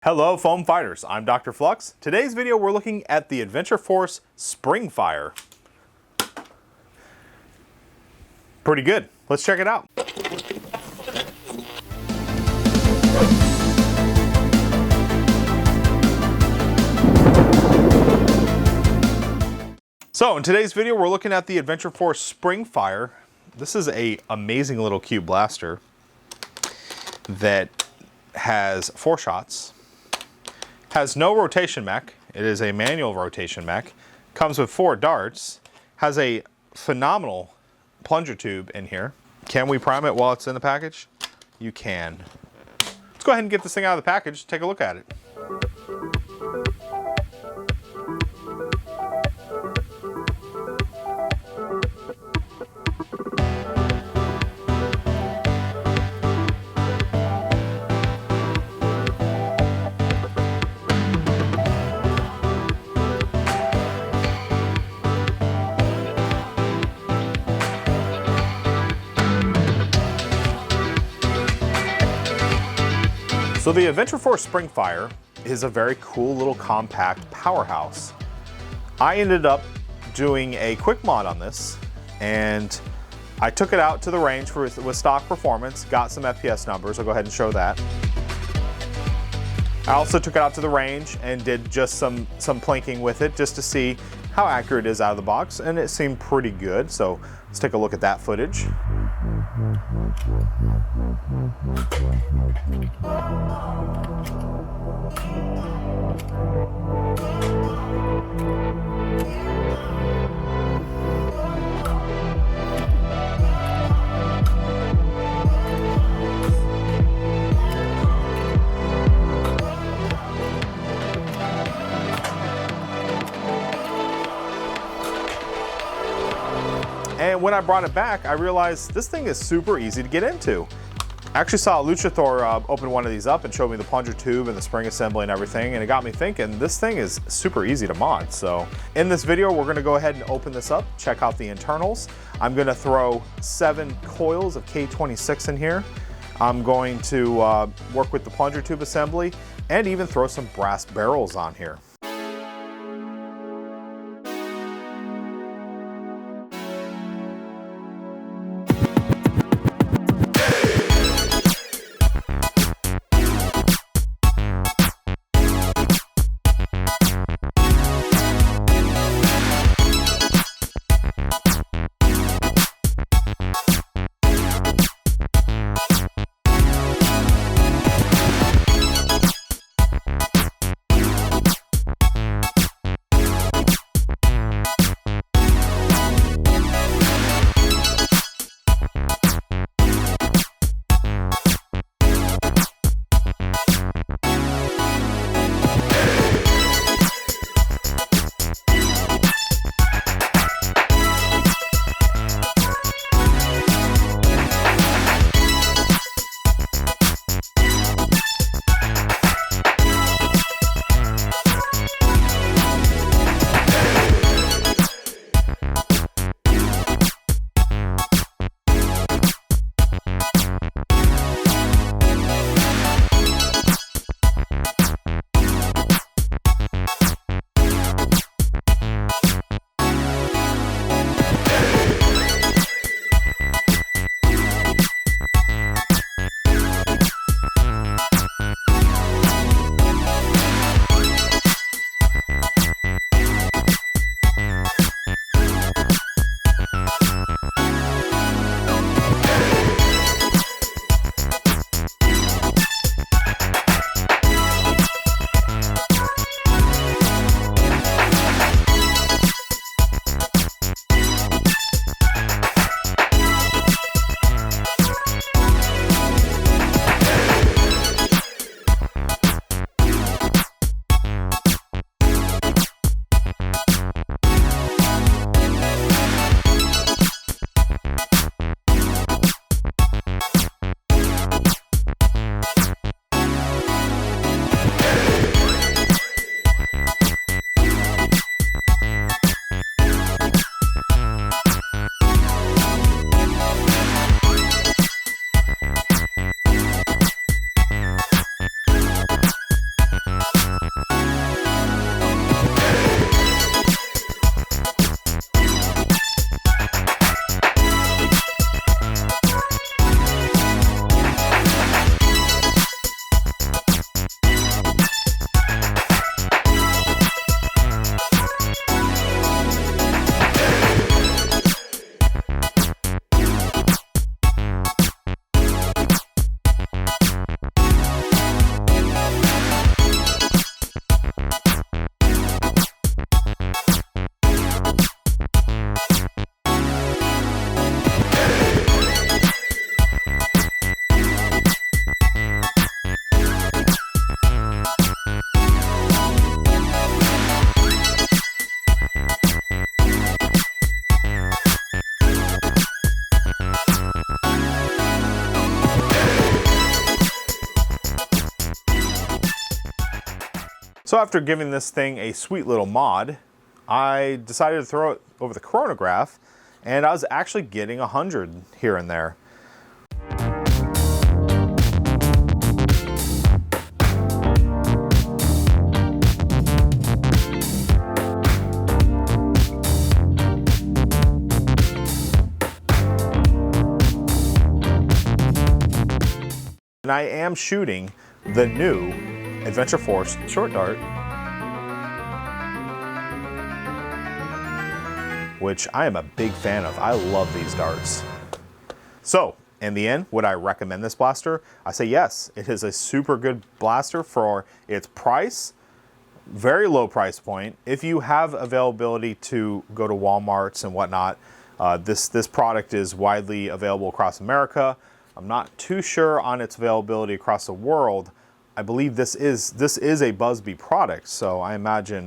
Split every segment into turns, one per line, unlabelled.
Hello foam fighters, I'm DrFlux. Today's video we're looking at the Adventure Force Springfire. Pretty good, let's check it out. So in today's video we're looking at the Adventure Force Springfire. This is an amazing little cube blaster that has 4 shots. Has no rotation mech. It is a manual rotation mech. Comes with 4 darts. Has a phenomenal plunger tube in here. Can we prime it while it's in the package? You can. Let's go ahead and get this thing out of the package, take a look at it. So the Adventure Force Springfire is a very cool little compact powerhouse. I ended up doing a quick mod on this, and I took it out to the range with stock performance, got some FPS numbers. I'll go ahead and show that. I also took it out to the range and did just some plinking with it just to see how accurate it is out of the box, and it seemed pretty good. So let's take a look at that footage. And when I brought it back, I realized this thing is super easy to get into. I actually saw Luchathor open one of these up and showed me the plunger tube and the spring assembly and everything, and it got me thinking this thing is super easy to mod. So in this video, we're gonna go ahead and open this up, check out the internals. I'm gonna throw 7 coils of K26 in here. I'm going to work with the plunger tube assembly and even throw some brass barrels on here. So after giving this thing a sweet little mod, I decided to throw it over the chronograph, and I was actually getting 100 here and there. And I am shooting the new Adventure Force short dart, which I am a big fan of. I love these darts. So, in the end, would I recommend this blaster? I say yes. It is a super good blaster for its price, very low price point. If you have availability to go to Walmarts and whatnot, this product is widely available across America. I'm not too sure on its availability across the world. I believe this is a Busby product, so I imagine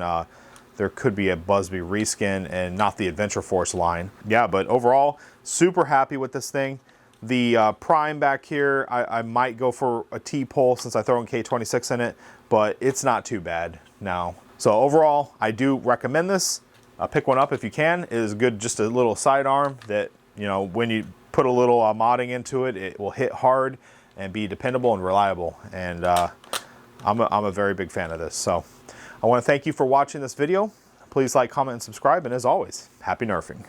there could be a Busby reskin and not the Adventure Force line. Yeah, but overall, super happy with this thing. The prime back here, I might go for a T-pole since I throw in K26 in it, but it's not too bad now. So overall, I do recommend this. Pick one up if you can. It is good, just a little sidearm that, you know, when you put a little modding into it, it will hit hard and be dependable and reliable. And I'm a very big fan of this. So I want to thank you for watching this video. Please like, comment, and subscribe. And as always, happy nerfing.